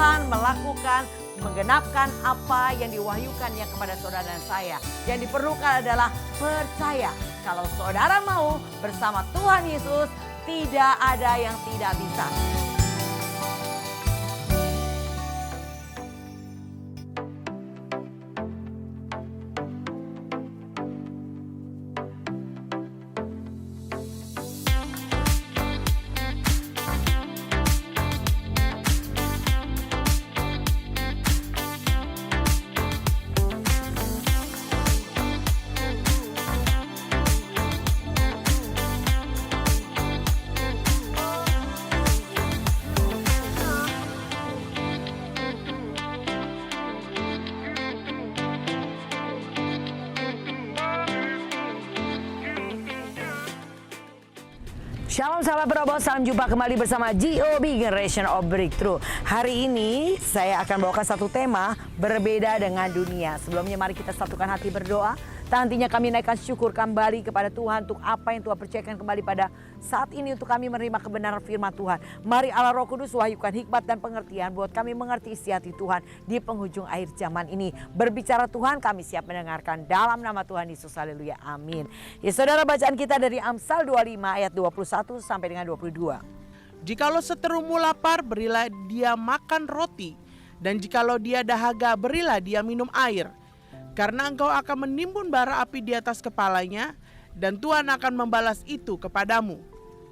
Tuhan melakukan, menggenapkan apa yang diwahyukannya kepada saudara dan saya. Yang diperlukan adalah percaya. Kalau saudara mau bersama Tuhan Yesus, tidak ada yang tidak bisa. Shalom sahabat Berobos, salam jumpa kembali bersama GOB Generation of Breakthrough. Hari ini saya akan bawakan satu tema berbeda dengan dunia. Sebelumnya mari kita satukan hati berdoa. Nantinya kami naikkan syukur kembali kepada Tuhan untuk apa yang Tuhan percayakan kembali pada saat ini untuk kami menerima kebenaran firman Tuhan. Mari Allah Roh Kudus wahyukan hikmat dan pengertian buat kami mengerti isi hati Tuhan di penghujung akhir zaman ini. Berbicara Tuhan, kami siap mendengarkan dalam nama Tuhan Yesus. Haleluya, amin. Ya saudara, bacaan kita dari Amsal 25 ayat 21 sampai dengan 22. Jikalau seterumu lapar, berilah dia makan roti. Dan jikalau dia dahaga, berilah dia minum air. Karena engkau akan menimbun bara api di atas kepalanya, dan Tuhan akan membalas itu kepadamu.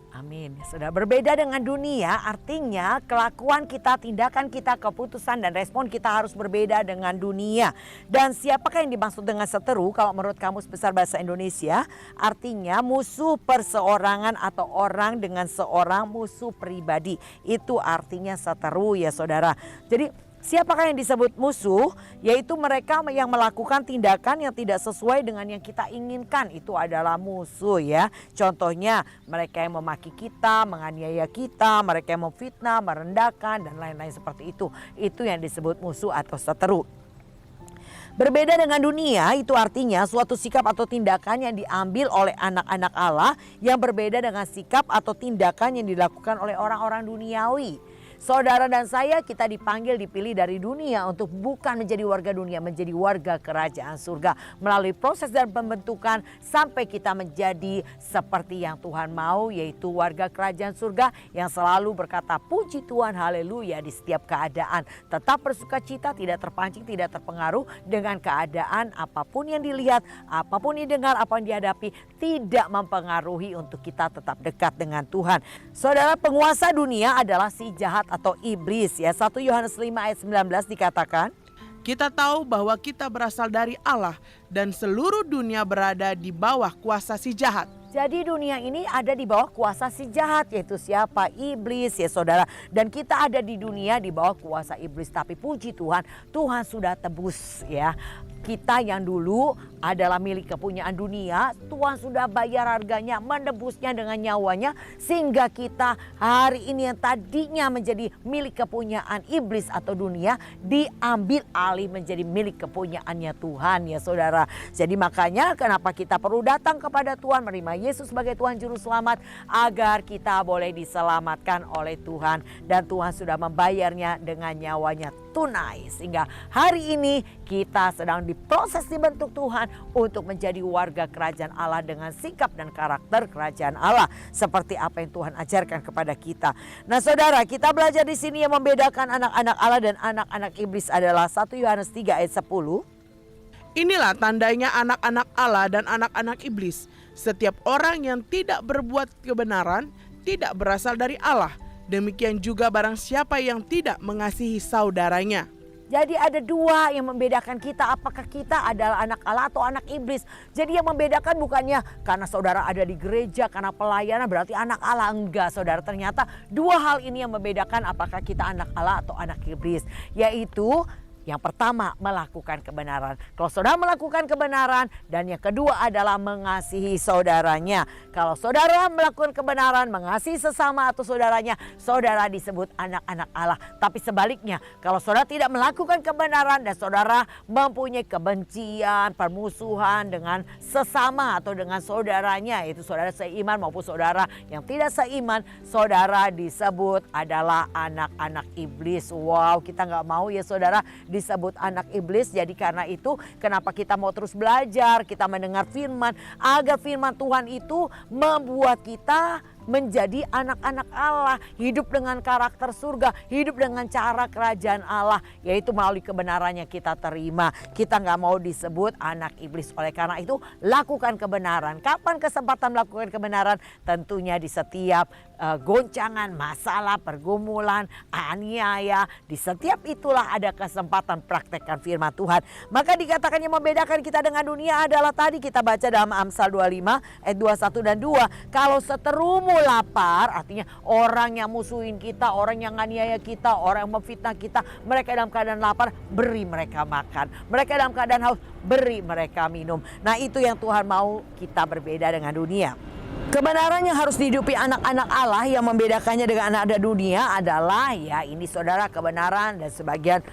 Amin. Sudah berbeda dengan dunia, artinya kelakuan kita, tindakan kita, keputusan dan respon kita harus berbeda dengan dunia. Dan siapakah yang dimaksud dengan seteru? Kalau menurut Kamus Besar Bahasa Indonesia, artinya musuh perseorangan atau orang dengan seorang musuh pribadi. Itu artinya seteru ya saudara. Jadi siapakah yang disebut musuh? Yaitu mereka yang melakukan tindakan yang tidak sesuai dengan yang kita inginkan. Itu adalah musuh ya. Contohnya mereka yang memaki kita, menganiaya kita, mereka yang memfitnah, merendahkan dan lain-lain seperti itu. Itu yang disebut musuh atau seteru. Berbeda dengan dunia itu artinya suatu sikap atau tindakan yang diambil oleh anak-anak Allah yang berbeda dengan sikap atau tindakan yang dilakukan oleh orang-orang duniawi. Saudara dan saya, kita dipanggil, dipilih dari dunia untuk bukan menjadi warga dunia, menjadi warga kerajaan surga. Melalui proses dan pembentukan sampai kita menjadi seperti yang Tuhan mau, yaitu warga kerajaan surga yang selalu berkata puji Tuhan, haleluya di setiap keadaan. Tetap bersuka cita, tidak terpancing, tidak terpengaruh dengan keadaan apapun yang dilihat, apapun yang didengar, apa yang dihadapi, tidak mempengaruhi untuk kita tetap dekat dengan Tuhan. Saudara, penguasa dunia adalah si jahat atau iblis ya. 1 Yohanes 5 ayat 19 dikatakan, Kita tahu bahwa kita berasal dari Allah dan seluruh dunia berada di bawah kuasa si jahat. jadi dunia ini ada di bawah kuasa si jahat, yaitu siapa? Iblis ya saudara. Dan kita ada di dunia di bawah kuasa iblis. Tapi puji Tuhan, Tuhan sudah tebus ya. Kita yang dulu adalah milik kepunyaan dunia, Tuhan sudah bayar harganya, menebusnya dengan nyawanya. Sehingga kita hari ini yang tadinya menjadi milik kepunyaan iblis atau dunia, diambil alih menjadi milik kepunyaannya Tuhan ya saudara. Jadi makanya kenapa kita perlu datang kepada Tuhan, menerima Yesus sebagai Tuhan Juru Selamat, agar kita boleh diselamatkan oleh Tuhan. Dan Tuhan sudah membayarnya dengan nyawanya tunai. Sehingga hari ini kita sedang diproses, dibentuk Tuhan untuk menjadi warga kerajaan Allah dengan sikap dan karakter kerajaan Allah. Seperti apa yang Tuhan ajarkan kepada kita. Nah saudara, kita belajar di sini yang membedakan anak-anak Allah dan anak-anak iblis adalah 1 Yohanes 3 ayat 10. Inilah tandanya anak-anak Allah dan anak-anak iblis. Setiap orang yang tidak berbuat kebenaran tidak berasal dari Allah. Demikian juga barang siapa yang tidak mengasihi saudaranya. Jadi ada dua yang membedakan kita, apakah kita adalah anak Allah atau anak iblis. Jadi yang membedakan bukannya karena saudara ada di gereja, karena pelayanan berarti anak Allah. Enggak saudara, ternyata dua hal ini yang membedakan apakah kita anak Allah atau anak iblis. Yaitu Yang pertama, melakukan kebenaran. Kalau saudara melakukan kebenaran, dan yang kedua adalah mengasihi saudaranya. Kalau saudara melakukan kebenaran, mengasihi sesama atau saudaranya, saudara disebut anak-anak Allah. Tapi sebaliknya, kalau saudara tidak melakukan kebenaran dan saudara mempunyai kebencian, permusuhan dengan sesama atau dengan saudaranya, itu saudara seiman maupun saudara yang tidak seiman, saudara disebut adalah anak-anak iblis. Wow, kita nggak mau ya saudara disebut anak iblis. Jadi karena itu kenapa kita mau terus belajar, kita mendengar firman, agar firman Tuhan itu membuat kita menjadi anak-anak Allah, hidup dengan karakter surga, hidup dengan cara kerajaan Allah, yaitu melalui kebenarannya kita terima. Kita nggak mau disebut anak iblis. Oleh karena itu lakukan kebenaran. Kapan kesempatan melakukan kebenaran? Tentunya di setiap goncangan, masalah, pergumulan, aniaya, di setiap itulah ada kesempatan praktekkan firman Tuhan. Maka dikatakan yang membedakan kita dengan dunia adalah tadi kita baca dalam Amsal 25 ayat 21 dan 2. Kalau seterumu lapar, artinya orang yang musuhin kita, orang yang aniaya kita, orang yang memfitnah kita, mereka dalam keadaan lapar, beri mereka makan. Mereka dalam keadaan haus, beri mereka minum. Nah, itu yang Tuhan mau kita berbeda dengan dunia. Kebenaran yang harus dihidupi anak-anak Allah yang membedakannya dengan anak-anak dunia adalah ya ini saudara, kebenaran dan sebagian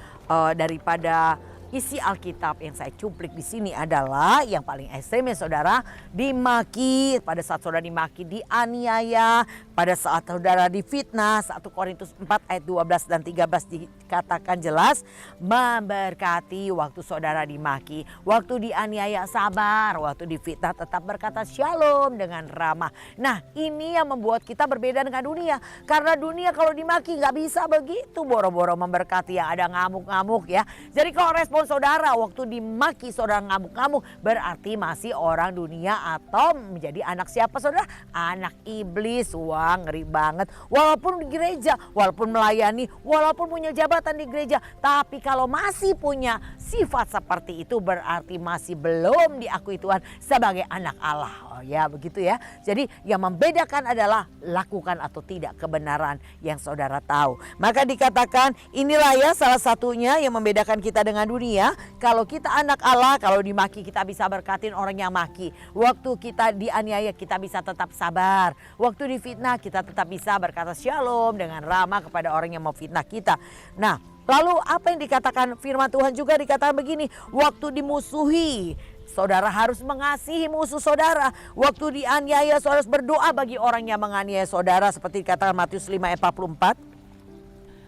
daripada isi Alkitab yang saya cuplik di sini adalah yang paling ekstrem ya saudara, dimaki. Pada saat saudara dimaki, dianiaya, pada saat saudara difitnah. 1 Korintus 4 ayat 12 dan 13 dikatakan jelas, memberkati waktu saudara dimaki, waktu dianiaya sabar, waktu difitnah tetap berkata shalom dengan ramah. Nah, ini yang membuat kita berbeda dengan dunia, karena dunia kalau dimaki nggak bisa begitu boro-boro memberkati, yang ada ngamuk-ngamuk ya. Jadi kalau respon saudara waktu dimaki saudara ngamuk-ngamuk, berarti masih orang dunia atau menjadi anak siapa saudara? Anak iblis. Wah, ngeri banget. Walaupun di gereja, walaupun melayani, walaupun punya jabatan di gereja, tapi kalau masih punya sifat seperti itu berarti masih belum diakui Tuhan sebagai anak Allah. Oh ya, begitu ya. Jadi yang membedakan adalah lakukan atau tidak kebenaran yang saudara tahu. Maka dikatakan inilah ya salah satunya yang membedakan kita dengan dunia. Kalau kita anak Allah, kalau dimaki kita bisa berkatin orang yang maki. Waktu kita dianiaya kita bisa tetap sabar. Waktu difitnah kita tetap bisa berkata shalom dengan ramah kepada orang yang mau fitnah kita. Nah, lalu apa yang dikatakan firman Tuhan juga dikatakan begini, waktu dimusuhi saudara harus mengasihi musuh saudara. Waktu dianiaya saudara harus berdoa bagi orang yang menganiaya saudara, seperti dikatakan Matius 5 ayat 44.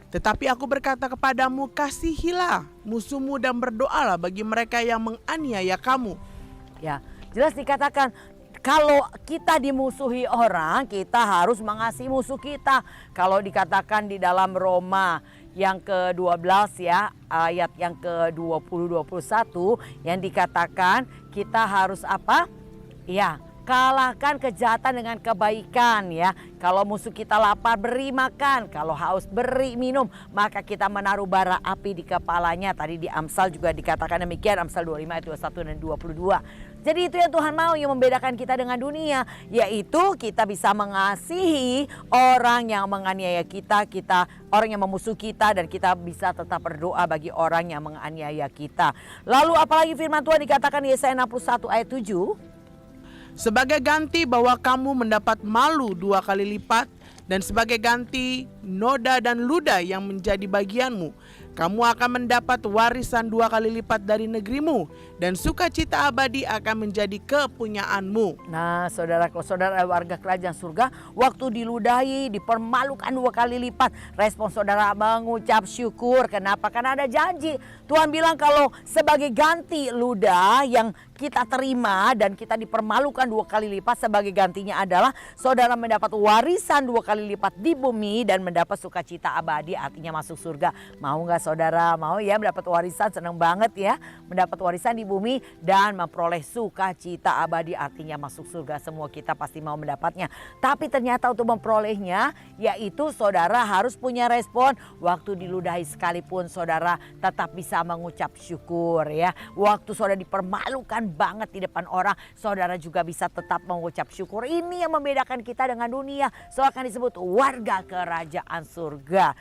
Tetapi aku berkata kepadamu, kasihilah musuhmu dan berdoalah bagi mereka yang menganiaya kamu. Ya, jelas dikatakan kalau kita dimusuhi orang, kita harus mengasihi musuh kita. Kalau dikatakan di dalam Roma yang ke-12 ya, ayat yang ke-20-21 yang dikatakan kita harus apa? Ya, kalahkan kejahatan dengan kebaikan ya. Kalau musuh kita lapar, beri makan. Kalau haus, beri minum. Maka kita menaruh bara api di kepalanya. Tadi di Amsal juga dikatakan demikian. Amsal 25 ayat 21 dan 22. Jadi itu yang Tuhan mau yang membedakan kita dengan dunia. Yaitu kita bisa mengasihi orang yang menganiaya kita. Orang yang memusuh kita. Dan kita bisa tetap berdoa bagi orang yang menganiaya kita. Lalu apalagi firman Tuhan dikatakan di Yesaya 61 ayat 7. Sebagai ganti bahwa kamu mendapat malu 2 kali lipat, dan sebagai ganti noda dan ludah yang menjadi bagianmu, kamu akan mendapat warisan 2 kali lipat dari negerimu, dan sukacita abadi akan menjadi kepunyaanmu. Nah saudara, kalau saudara warga kerajaan surga, waktu diludahi, dipermalukan 2 kali lipat, respon saudara mengucap syukur. Kenapa? Karena ada janji. Tuhan bilang kalau sebagai ganti ludah yang kita terima dan kita dipermalukan 2 kali lipat, sebagai gantinya adalah saudara mendapat warisan 2 kali lipat di bumi dan mendapat sukacita abadi, artinya masuk surga. Mau nggak saudara? Mau ya mendapat warisan, senang banget ya mendapat warisan di bumi dan memperoleh sukacita abadi, artinya masuk surga. Semua kita pasti mau mendapatnya. Tapi ternyata untuk memperolehnya yaitu saudara harus punya respon. Waktu diludahi sekalipun saudara tetap bisa mengucap syukur ya. Waktu saudara dipermalukan banget di depan orang, saudara juga bisa tetap mengucap syukur. Ini yang membedakan kita dengan dunia. Soalnya akan disebut warga kerajaan surga.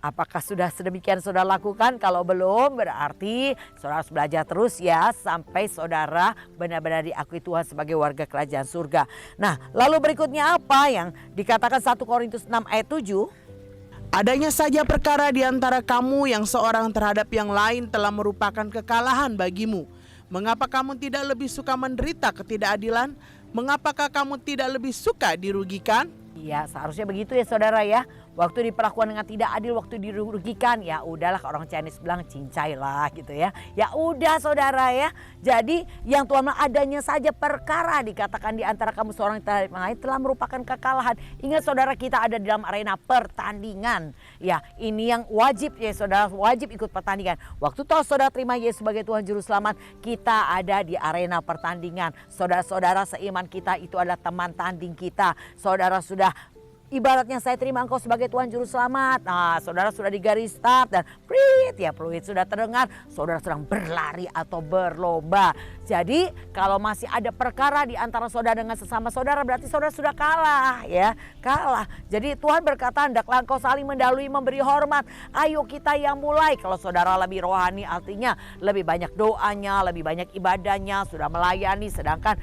Apakah sudah sedemikian saudara lakukan? Kalau belum berarti saudara harus belajar terus ya sampai saudara benar-benar diakui Tuhan sebagai warga kerajaan surga. Nah lalu berikutnya apa yang dikatakan 1 Korintus 6 ayat 7? Adanya saja perkara di antara kamu yang seorang terhadap yang lain telah merupakan kekalahan bagimu. Mengapa kamu tidak lebih suka menderita ketidakadilan? Mengapakah kamu tidak lebih suka dirugikan? Iya seharusnya begitu ya saudara ya. Waktu diperlakukan dengan tidak adil, waktu dirugikan, ya udahlah orang Chinese bilang cincai lah gitu ya. Ya udah saudara ya. Jadi yang Tuhan adanya saja perkara dikatakan di antara kamu seorang yang lain telah merupakan kekalahan. Ingat saudara kita ada di dalam arena pertandingan. Ya ini yang wajib ya saudara, wajib ikut pertandingan. Waktu tahu saudara terima Yesus sebagai Tuhan Juru Selamat, kita ada di arena pertandingan. Saudara-saudara seiman kita itu adalah teman tanding kita. Saudara sudah ibaratnya saya terima engkau sebagai Tuhan Juru Selamat. Nah, saudara sudah di garis start dan peluit sudah terdengar. Saudara sedang berlari atau berlomba. Jadi kalau masih ada perkara di antara saudara dengan sesama saudara berarti saudara sudah kalah ya. Kalah. Jadi Tuhan berkata hendaklah engkau saling mendahului memberi hormat. Ayo kita yang mulai. Kalau saudara lebih rohani artinya lebih banyak doanya, lebih banyak ibadahnya, sudah melayani. Sedangkan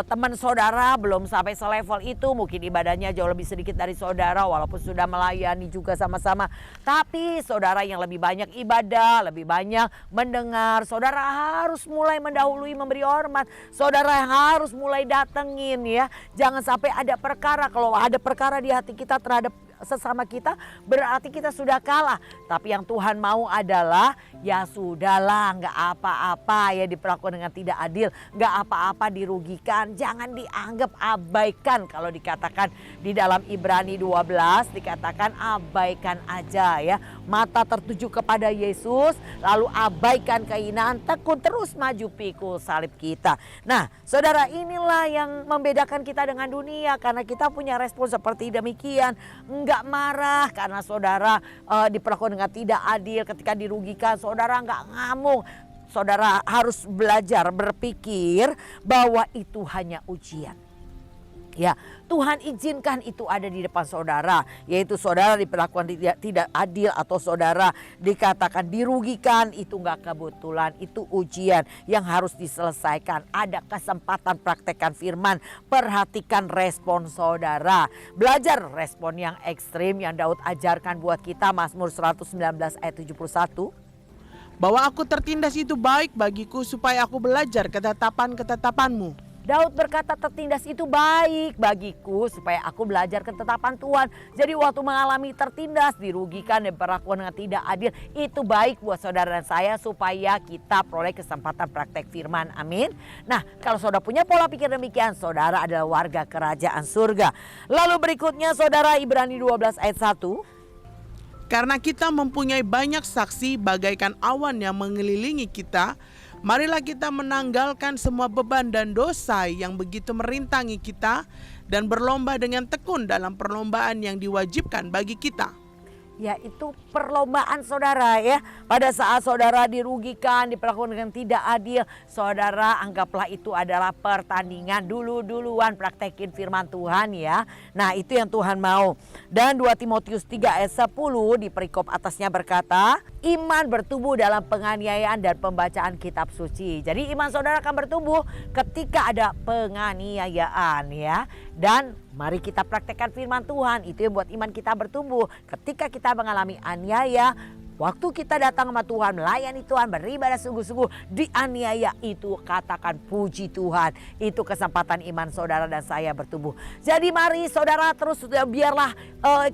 teman saudara belum sampai selevel itu, mungkin ibadahnya jauh lebih sedikit dari saudara walaupun sudah melayani juga sama-sama. Tapi saudara yang lebih banyak ibadah, lebih banyak mendengar, saudara harus mulai mendahului memberi hormat. Saudara harus mulai datengin ya. Jangan sampai ada perkara. Kalau ada perkara di hati kita terhadap sesama kita berarti kita sudah kalah. Tapi yang Tuhan mau adalah ya sudahlah, nggak apa-apa ya diperlakukan dengan tidak adil, nggak apa-apa dirugikan, jangan dianggap abaikan. Kalau dikatakan di dalam Ibrani 12 dikatakan abaikan aja ya, mata tertuju kepada Yesus lalu abaikan kehinaan, tekun terus maju pikul salib kita. Nah saudara, inilah yang membedakan kita dengan dunia karena kita punya respon seperti demikian. Nggak marah karena saudara diperlakukan dengan tidak adil, ketika dirugikan saudara nggak ngamuk. Saudara harus belajar berpikir bahwa itu hanya ujian. Ya, Tuhan izinkan itu ada di depan saudara, yaitu saudara diperlakukan tidak adil atau saudara dikatakan dirugikan, itu nggak kebetulan, itu ujian yang harus diselesaikan. Ada kesempatan praktekkan firman, perhatikan respon saudara. Belajar respon yang ekstrim yang Daud ajarkan buat kita, Mazmur 119 ayat 71. Bahwa aku tertindas itu baik bagiku supaya aku belajar ketetapan-ketetapanmu. Daud berkata tertindas itu baik bagiku supaya aku belajar ketetapan Tuhan. Jadi waktu mengalami tertindas, dirugikan dan diperlakukan dengan tidak adil, itu baik buat saudara dan saya supaya kita peroleh kesempatan praktek firman. Amin. Nah kalau saudara punya pola pikir demikian, saudara adalah warga kerajaan surga. Lalu berikutnya saudara, Ibrani 12 ayat 1. Karena kita mempunyai banyak saksi bagaikan awan yang mengelilingi kita, marilah kita menanggalkan semua beban dan dosa yang begitu merintangi kita dan berlomba dengan tekun dalam perlombaan yang diwajibkan bagi kita. Ya itu perlombaan saudara ya. Pada saat saudara dirugikan, diperlakukan dengan tidak adil, saudara anggaplah itu adalah pertandingan. Duluan praktekin firman Tuhan ya. Nah itu yang Tuhan mau. Dan 2 Timotius 3 ayat 10 di perikop atasnya berkata, iman bertumbuh dalam penganiayaan dan pembacaan kitab suci. Jadi iman saudara akan bertumbuh ketika ada penganiayaan ya. Dan mari kita praktekkan firman Tuhan, itu yang buat iman kita bertumbuh. Ketika kita mengalami aniaya, waktu kita datang sama Tuhan, melayani Tuhan, beribadah sungguh-sungguh, dianiaya itu katakan puji Tuhan. Itu kesempatan iman saudara dan saya bertumbuh. Jadi mari saudara terus biarlah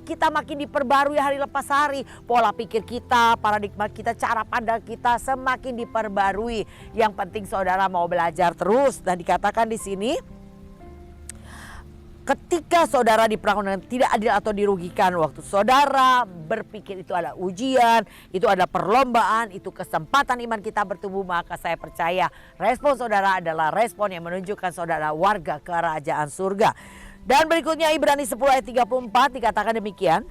kita makin diperbarui hari lepas hari. Pola pikir kita, paradigma kita, cara pandang kita semakin diperbarui. Yang penting saudara mau belajar terus. Dan dikatakan di sini, ketika saudara diperlakukan dengan tidak adil atau dirugikan, waktu saudara berpikir itu adalah ujian, itu adalah perlombaan, itu kesempatan iman kita bertumbuh, maka saya percaya respon saudara adalah respon yang menunjukkan saudara warga kerajaan surga. Dan berikutnya Ibrani 10 ayat 34 dikatakan demikian.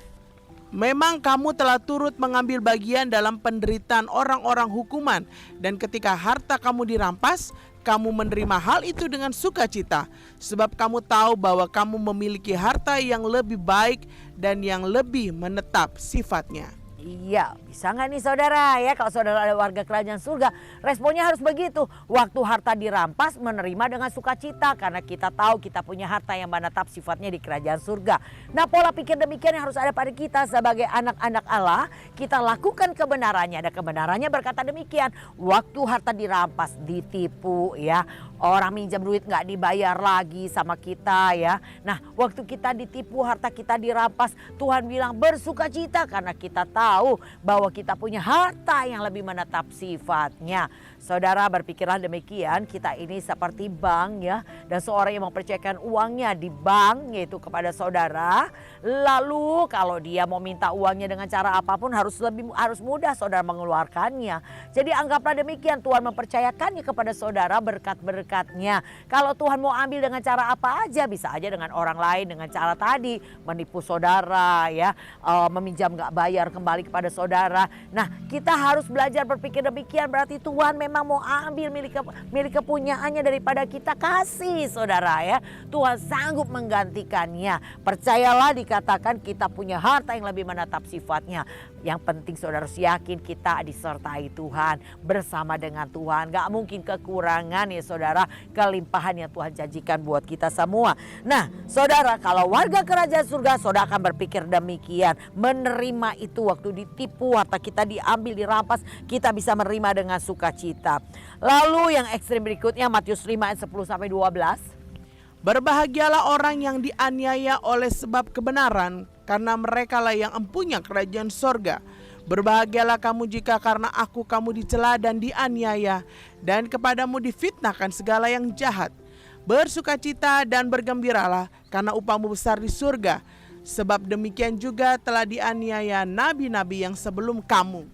Memang kamu telah turut mengambil bagian dalam penderitaan orang-orang hukuman, dan ketika harta kamu dirampas, kamu menerima hal itu dengan sukacita, sebab kamu tahu bahwa kamu memiliki harta yang lebih baik dan yang lebih menetap sifatnya. Iya, bisa nggak nih saudara ya, kalau saudara ada warga kerajaan surga, responnya harus begitu. Waktu harta dirampas, menerima dengan sukacita karena kita tahu kita punya harta yang menetap sifatnya di kerajaan surga. Nah, pola pikir demikian yang harus ada pada kita sebagai anak-anak Allah. Kita lakukan kebenarannya, ada kebenarannya berkata demikian. Waktu harta dirampas, ditipu ya, orang minjam duit nggak dibayar lagi sama kita ya. Nah, waktu kita ditipu, harta kita dirampas, Tuhan bilang bersukacita karena kita tahu bahwa kita punya harta yang lebih menetap sifatnya. Saudara berpikirlah demikian, kita ini seperti bank ya, dan seorang yang mempercayakan uangnya di bank yaitu kepada saudara. Lalu kalau dia mau minta uangnya dengan cara apapun harus mudah saudara mengeluarkannya. Jadi anggaplah demikian, Tuhan mempercayakannya kepada saudara berkat-berkatnya. Kalau Tuhan mau ambil dengan cara apa aja, bisa aja dengan orang lain dengan cara tadi, menipu saudara ya, meminjam nggak bayar kembali kepada saudara. Nah, kita harus belajar berpikir demikian, berarti Tuhan memang mau ambil milik kepunyaannya daripada kita kasih saudara ya. Tuhan sanggup menggantikannya. Percayalah, dikatakan kita punya harta yang lebih menetap sifatnya. Yang penting saudara harus yakin kita disertai Tuhan, bersama dengan Tuhan. Gak mungkin kekurangan ya saudara, kelimpahan yang Tuhan janjikan buat kita semua. Nah saudara, kalau warga kerajaan surga, saudara akan berpikir demikian. Menerima itu waktu ditipu, harta kita diambil, dirampas, kita bisa menerima dengan sukacita. Lalu yang ekstrim berikutnya, Matius 5 ayat 10-12. Berbahagialah orang yang dianiaya oleh sebab kebenaran, karena merekalah yang empunya kerajaan sorga. Berbahagialah kamu jika karena aku kamu dicela dan dianiaya, dan kepadamu difitnahkan segala yang jahat. Bersukacita dan bergembiralah, karena upahmu besar di surga. Sebab demikian juga telah dianiaya nabi-nabi yang sebelum kamu.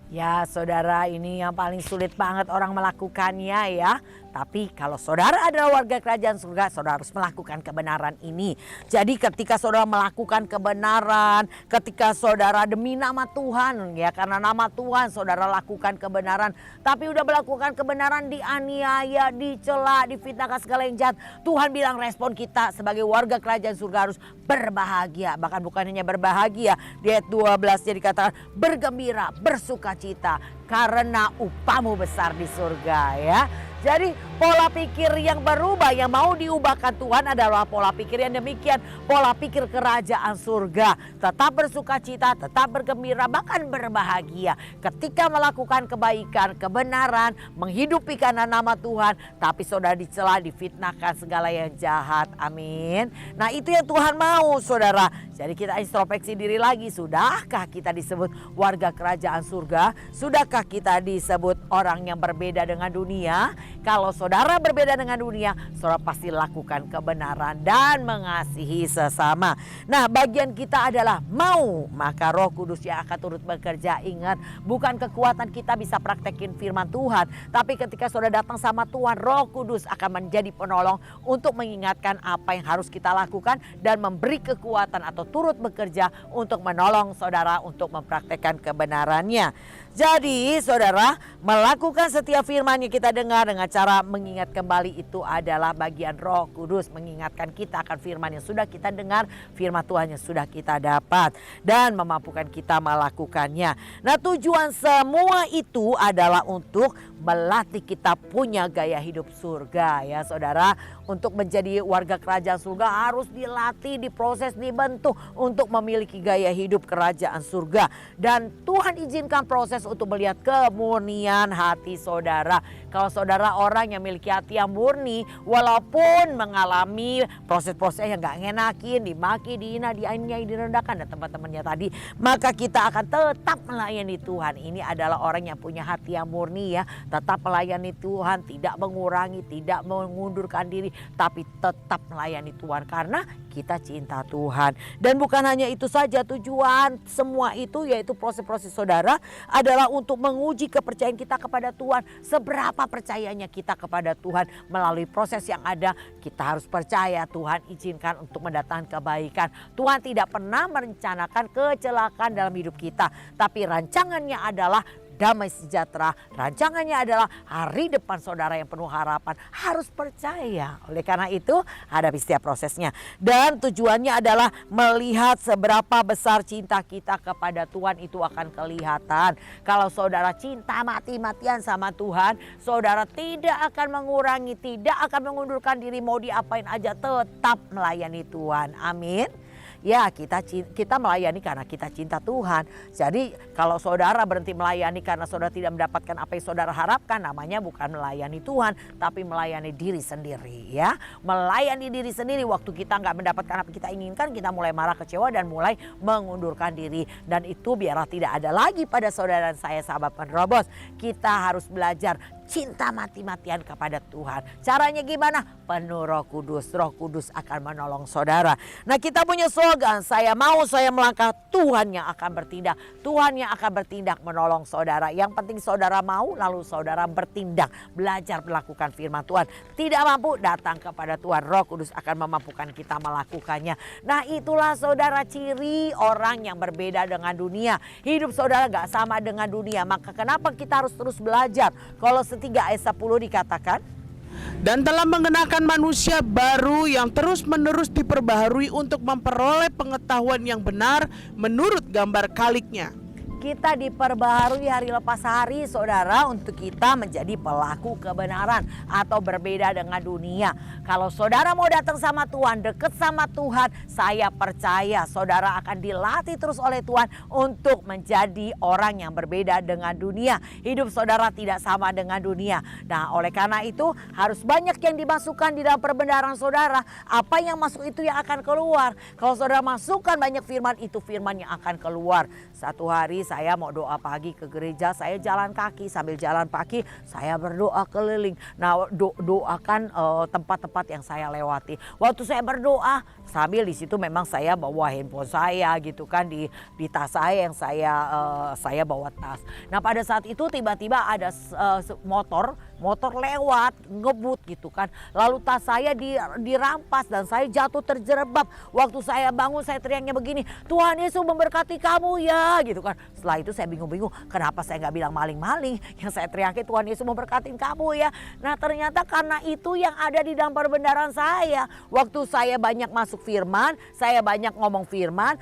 Ya saudara, ini yang paling sulit banget orang melakukannya ya. Tapi kalau saudara adalah warga kerajaan surga, saudara harus melakukan kebenaran ini. Jadi ketika saudara melakukan kebenaran, ketika saudara demi nama Tuhan ya, karena nama Tuhan saudara lakukan kebenaran, tapi udah melakukan kebenaran dianiaya, dicela, difitnahkan segala yang jahat, Tuhan bilang respon kita sebagai warga kerajaan surga harus berbahagia. Bahkan bukan hanya berbahagia, di ayat 12 jadi katakan bergembira, bersukacita karena upahmu besar di surga ya. Jadi pola pikir yang berubah, yang mau diubahkan Tuhan adalah pola pikir yang demikian. Pola pikir kerajaan surga. Tetap bersukacita, tetap bergembira, bahkan berbahagia. Ketika melakukan kebaikan, kebenaran, menghidupi karena nama Tuhan. Tapi saudara dicela, difitnahkan segala yang jahat. Amin. Nah itu yang Tuhan mau saudara. Jadi kita introspeksi diri lagi. Sudahkah kita disebut warga kerajaan surga? Sudahkah kita disebut orang yang berbeda dengan dunia? Kalau saudara berbeda dengan dunia, saudara pasti lakukan kebenaran dan mengasihi sesama. Nah bagian kita adalah mau, maka Roh Kudus yang akan turut bekerja. Ingat, bukan kekuatan kita bisa praktekin firman Tuhan, tapi ketika saudara datang sama Tuhan, Roh Kudus akan menjadi penolong untuk mengingatkan apa yang harus kita lakukan dan memberi kekuatan atau turut bekerja untuk menolong saudara untuk mempraktekkan kebenarannya. Jadi saudara, melakukan setiap firman yang kita dengar dengan cara mengingat kembali itu adalah bagian Roh Kudus mengingatkan kita akan firman yang sudah kita dengar, firman Tuhan yang sudah kita dapat dan memampukan kita melakukannya. Nah tujuan semua itu adalah untuk melatih kita punya gaya hidup surga ya saudara. Untuk menjadi warga kerajaan surga harus dilatih, diproses, dibentuk untuk memiliki gaya hidup kerajaan surga. Dan Tuhan izinkan proses untuk melihat kemurnian hati saudara. Kalau saudara orang yang memiliki hati yang murni, walaupun mengalami proses-proses yang gak ngenakin, dimaki, dihina, dianiaya, direndahkan dan teman-temannya tadi, maka kita akan tetap melayani Tuhan. Ini adalah orang yang punya hati yang murni ya, tetap melayani Tuhan, tidak mengurangi, tidak mengundurkan diri, tapi tetap melayani Tuhan karena kita cinta Tuhan. Dan bukan hanya itu saja, tujuan semua itu yaitu proses-proses saudara adalah untuk menguji kepercayaan kita kepada Tuhan. Seberapa percayanya kita kepada Tuhan melalui proses yang ada. Kita harus percaya Tuhan izinkan untuk mendatangkan kebaikan. Tuhan tidak pernah merencanakan kecelakaan dalam hidup kita, tapi rancangannya adalah damai sejahtera. Rancangannya adalah hari depan saudara yang penuh harapan. Harus percaya. Oleh karena itu hadapi setiap prosesnya. Dan tujuannya adalah melihat seberapa besar cinta kita kepada Tuhan itu akan kelihatan. Kalau saudara cinta mati-matian sama Tuhan, saudara tidak akan mengurangi, tidak akan mengundurkan diri, mau diapain aja tetap melayani Tuhan. Amin. Ya, kita melayani karena kita cinta Tuhan. Jadi kalau saudara berhenti melayani karena saudara tidak mendapatkan apa yang saudara harapkan, namanya bukan melayani Tuhan, tapi melayani diri sendiri ya. Melayani diri sendiri, waktu kita nggak mendapatkan apa yang kita inginkan, kita mulai marah, kecewa dan mulai mengundurkan diri. Dan itu biarlah tidak ada lagi pada saudara dan saya, sahabat penerobos. Kita harus belajar cinta mati-matian kepada Tuhan. Caranya gimana? Penuh Roh Kudus. Roh Kudus akan menolong saudara. Nah, kita punya slogan, saya mau, saya melangkah, Tuhan yang akan bertindak. Tuhan yang akan bertindak menolong saudara. Yang penting saudara mau, lalu saudara bertindak. Belajar melakukan firman Tuhan. Tidak mampu, datang kepada Tuhan. Roh Kudus akan memampukan kita melakukannya. Nah, itulah saudara ciri orang yang berbeda dengan dunia. Hidup saudara gak sama dengan dunia. Maka kenapa kita harus terus belajar? Kalau 3 ayat 10 dikatakan, dan telah mengenakan manusia baru yang terus-menerus diperbaharui untuk memperoleh pengetahuan yang benar menurut gambar kaliknya. kita diperbaharui hari lepas hari saudara untuk kita menjadi pelaku kebenaran atau berbeda dengan dunia. Kalau saudara mau datang sama Tuhan, dekat sama Tuhan, saya percaya saudara akan dilatih terus oleh Tuhan untuk menjadi orang yang berbeda dengan dunia. Hidup saudara tidak sama dengan dunia. Nah, oleh karena itu harus banyak yang dimasukkan di dalam perbendaharaan saudara. Apa yang masuk itu yang akan keluar. Kalau saudara masukkan banyak firman, itu firman yang akan keluar. Satu hari saya mau doa pagi ke gereja, saya jalan kaki, sambil jalan kaki saya berdoa keliling. Nah, doakan tempat-tempat yang saya lewati. Waktu saya berdoa sambil di situ memang saya bawa handphone saya gitu kan di tas saya yang saya bawa tas. Nah, pada saat itu tiba-tiba ada motor lewat ngebut gitu kan. Lalu tas saya dirampas dan saya jatuh terjerembab. Waktu saya bangun saya teriaknya begini, Tuhan Yesus memberkati kamu ya gitu kan. Setelah itu saya bingung-bingung, kenapa saya nggak bilang maling-maling. Yang saya teriaknya Tuhan Yesus memberkati kamu ya. Nah, ternyata karena itu yang ada di dalam perbendaharaan saya. Waktu saya banyak masuk firman, saya banyak ngomong firman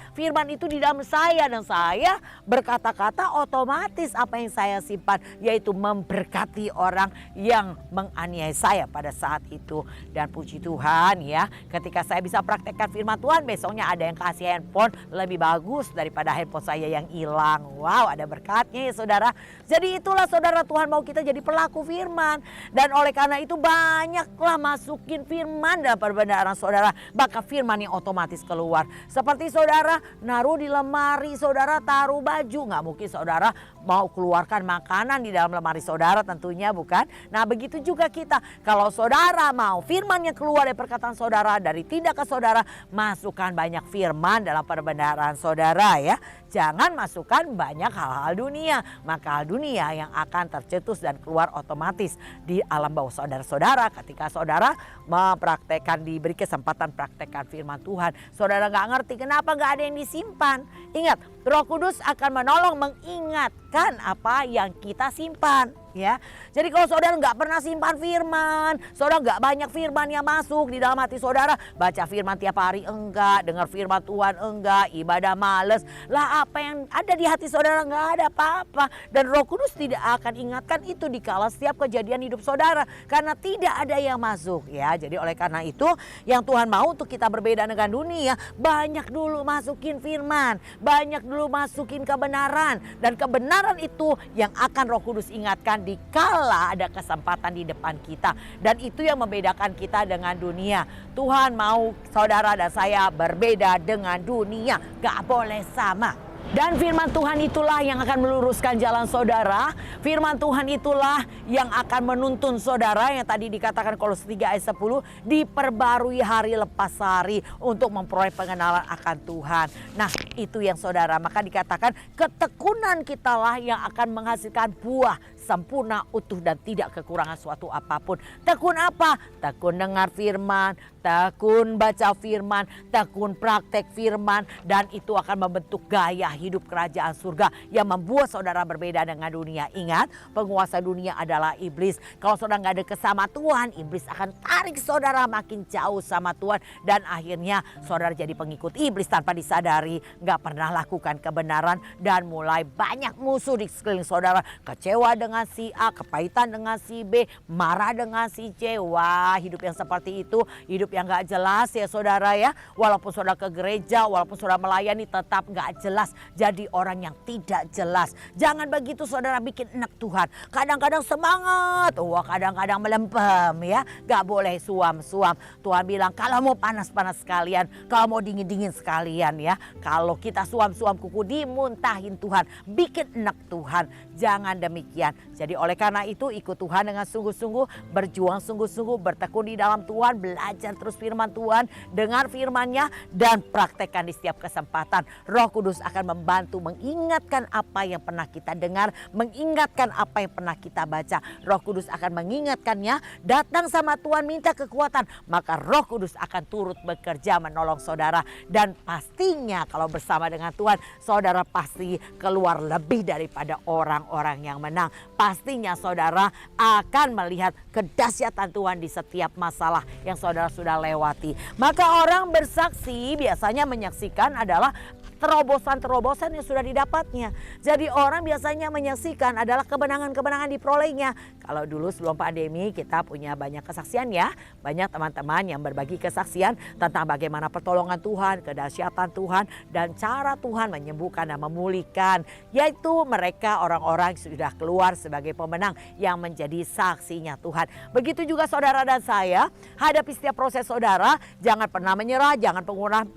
itu di dalam saya dan saya berkata-kata otomatis apa yang saya simpan yaitu memberkati orang yang menganiaya saya pada saat itu. Dan puji Tuhan ya, ketika saya bisa praktekkan firman Tuhan, besoknya ada yang kasih handphone lebih bagus daripada handphone saya yang hilang. Wow, ada berkatnya ya saudara. Jadi itulah saudara, Tuhan mau kita jadi pelaku firman. Dan oleh karena itu banyaklah masukin firman dalam perbendaharaan saudara. Maka firman yang otomatis keluar. Seperti saudara naruh di lemari, saudara taruh baju. Nggak mungkin saudara mau keluarkan makanan di dalam lemari saudara, tentunya bukan. Nah, begitu juga kita. Kalau saudara mau firman yang keluar dari perkataan saudara, dari tindakan saudara, masukkan banyak firman dalam perbendaharaan saudara ya. Jangan masukkan banyak hal-hal dunia. Maka hal dunia yang akan tercetus dan keluar otomatis di alam bawah saudara-saudara. Ketika saudara mempraktekkan, diberi kesempatan praktekkan firman Tuhan, saudara nggak ngerti kenapa nggak ada yang disimpan. Ingat, Roh Kudus akan menolong mengingatkan apa yang kita simpan. Ya, jadi kalau saudara nggak pernah simpan firman, saudara nggak banyak firman yang masuk di dalam hati saudara, baca firman tiap hari enggak, dengar firman Tuhan enggak, ibadah males, lah apa yang ada di hati saudara nggak ada apa-apa. Dan Roh Kudus tidak akan ingatkan itu di kala setiap kejadian hidup saudara, karena tidak ada yang masuk ya. Jadi oleh karena itu yang Tuhan mau untuk kita berbeda dengan dunia, banyak dulu masukin firman, banyak dulu masukin kebenaran, dan kebenaran itu yang akan Roh Kudus ingatkan dikala ada kesempatan di depan kita. Dan itu yang membedakan kita dengan dunia. Tuhan mau saudara dan saya berbeda dengan dunia. Gak boleh sama. Dan firman Tuhan itulah yang akan meluruskan jalan saudara. Firman Tuhan itulah yang akan menuntun saudara, yang tadi dikatakan Kolose 3 ayat 10, diperbarui hari lepas hari untuk memperoleh pengenalan akan Tuhan. Nah, itu yang saudara, maka dikatakan ketekunan kitalah yang akan menghasilkan buah sempurna, utuh dan tidak kekurangan suatu apapun. Tekun apa? Tekun dengar firman, tekun baca firman, tekun praktek firman, dan itu akan membentuk gaya hidup kerajaan surga yang membuat saudara berbeda dengan dunia. Ingat, penguasa dunia adalah iblis. Kalau saudara nggak deket sama Tuhan, iblis akan tarik saudara makin jauh sama Tuhan, dan akhirnya saudara jadi pengikut iblis tanpa disadari, nggak pernah lakukan kebenaran, dan mulai banyak musuh di sekeliling saudara. Kecewa dengan si A, kepahitan dengan si B, marah dengan si C. Wah, hidup yang seperti itu hidup yang gak jelas ya saudara ya. Walaupun saudara ke gereja, walaupun saudara melayani, tetap gak jelas. Jadi orang yang tidak jelas. Jangan begitu saudara bikin enak Tuhan. Kadang-kadang semangat, wah kadang-kadang melempem ya. Gak boleh suam-suam. Tuhan bilang kalau mau panas-panas sekalian, kalau mau dingin-dingin sekalian ya. Kalau kita suam-suam kuku dimuntahin Tuhan. Bikin enak Tuhan. Jangan demikian. Jadi oleh karena itu ikut Tuhan dengan sungguh-sungguh, berjuang sungguh-sungguh, bertekun di dalam Tuhan, belajar terus firman Tuhan, dengar firman-Nya, dan praktekkan di setiap kesempatan. Roh Kudus akan membantu mengingatkan apa yang pernah kita dengar, mengingatkan apa yang pernah kita baca. Roh Kudus akan mengingatkannya, datang sama Tuhan minta kekuatan, maka Roh Kudus akan turut bekerja menolong saudara. Dan pastinya kalau bersama dengan Tuhan, saudara pasti keluar lebih daripada orang-orang yang menang. Pastinya saudara akan melihat kedahsyatan Tuhan di setiap masalah yang saudara sudah lewati. Maka orang bersaksi biasanya menyaksikan adalah terobosan-terobosan yang sudah didapatnya. Jadi orang biasanya menyaksikan adalah kemenangan-kemenangan diperolehnya. Kalau dulu sebelum pandemi kita punya banyak kesaksian ya. Banyak teman-teman yang berbagi kesaksian tentang bagaimana pertolongan Tuhan, kedahsyatan Tuhan, dan cara Tuhan menyembuhkan dan memulihkan. Yaitu mereka orang-orang yang sudah keluar sebagai pemenang yang menjadi saksinya Tuhan. Begitu juga saudara dan saya, hadapi setiap proses saudara, jangan pernah menyerah, jangan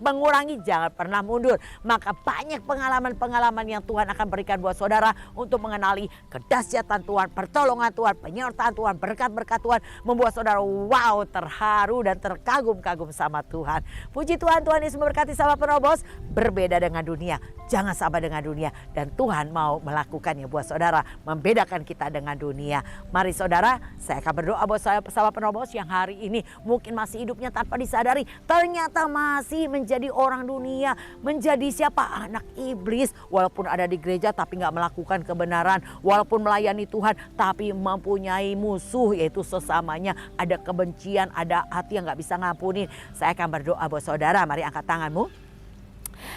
mengurangi, jangan pernah mundur. Maka banyak pengalaman-pengalaman yang Tuhan akan berikan buat saudara untuk mengenali kedahsyatan Tuhan, pertolongan Tuhan, penyertaan Tuhan, berkat-berkat Tuhan, membuat saudara wow, terharu dan terkagum-kagum sama Tuhan. Puji Tuhan, Tuhan Yesus memberkati sahabat penerobos. Berbeda dengan dunia, jangan sama dengan dunia, dan Tuhan mau melakukannya buat saudara, membedakan kita dengan dunia. Mari saudara, saya akan berdoa buat sahabat penerobos yang hari ini mungkin masih hidupnya tanpa disadari, ternyata masih menjadi orang dunia, menjadi siapa? Anak iblis. Walaupun ada di gereja tapi gak melakukan kebenaran, walaupun melayani Tuhan tapi mempunyai musuh yaitu sesamanya, ada kebencian, ada hati yang gak bisa ngampunin. Saya akan berdoa buat saudara. Mari angkat tanganmu.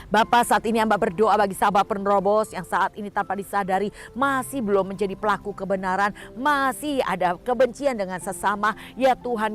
Bapak, saat ini hamba berdoa bagi sahabat penerobos yang saat ini tanpa disadari masih belum menjadi pelaku kebenaran, masih ada kebencian dengan sesama. Ya Tuhan,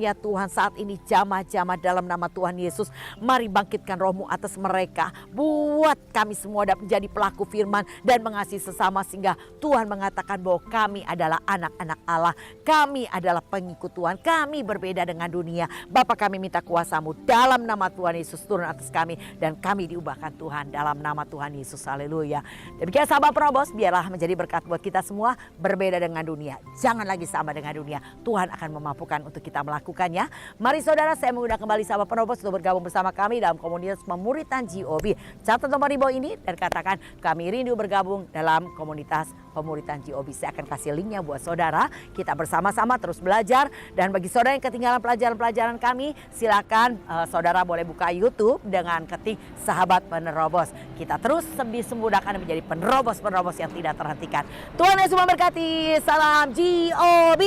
saat ini jamah-jamah dalam nama Tuhan Yesus, mari bangkitkan roh-Mu atas mereka. Buat kami semua dapat menjadi pelaku firman dan mengasihi sesama, sehingga Tuhan mengatakan bahwa kami adalah anak-anak Allah, kami adalah pengikut Tuhan, kami berbeda dengan dunia. Bapak, kami minta kuasa-Mu dalam nama Tuhan Yesus turun atas kami, dan kami diubahkan Tuhan dalam nama Tuhan Yesus. Haleluya. Demikian sahabat penerobos, biarlah menjadi berkat buat kita semua. Berbeda dengan dunia, jangan lagi sama dengan dunia. Tuhan akan memampukan untuk kita melakukannya. Mari saudara, saya mengundang kembali sahabat penerobos untuk bergabung bersama kami dalam komunitas pemuritan GOB. Catat nomor di bawah ini dan katakan, kami rindu bergabung dalam komunitas pemuritan GOB. Saya akan kasih linknya buat saudara. Kita bersama-sama terus belajar. Dan bagi saudara yang ketinggalan pelajaran-pelajaran kami, silakan saudara boleh buka YouTube dengan ketik sahabat penerobos. Kita terus semudahkan menjadi penerobos-penerobos yang tidak terhentikan. Tuhan Yesus memberkati. Salam GOB.